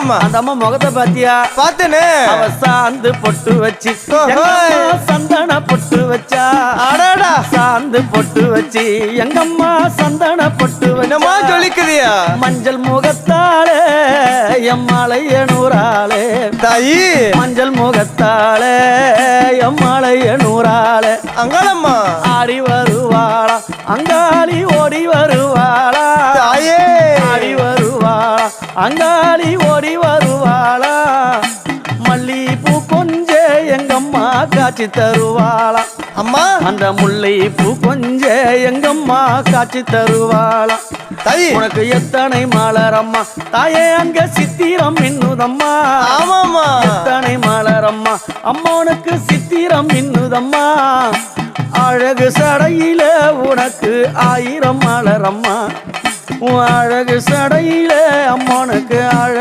ஆமாமா. அந்த அம்மா முகத்தை பாத்தியா? பார்த்தேனே. அவ சாந்து பொட்டு வச்சு சந்தன பொட்டு வச்சா. அடடா. சாந்து பொட்டு வச்சு எங்கம்மா சந்தன பொட்டு என்னமா சொல்லிக்குதியா? மஞ்சள் முகத்தாளே எம்மாளைய நூறாளே தாயி. மஞ்சள் முகத்தாளே எம்மாளைய நூறாளே அங்காளம்மா ஆடி வருவாளா அங்காளி ஓடி வருவாளா. தாயே. ஆடி வருவாளா அங்காளி ஓடி வருவாளா. மல்லிப்பூ கொஞ்ச எங்கம்மா காட்சி தருவாளா. அம்மா அந்த முல்லை பூ கொஞ்ச எங்கம்மா காட்சி தருவாளா. தாயி. உனக்கு எத்தனை மலரம்மா தாயே அங்க சித்திரம் மின்னுதம்மா. ஆமாமா. எத்தனை மலரம்மா அம்மா உனக்கு சித்திரம் மின்னுதம்மா. அழகு சடையில உனக்கு 1000 மலரம்மா. உன் அழகு சடையில அம்மா உனக்கு அழகு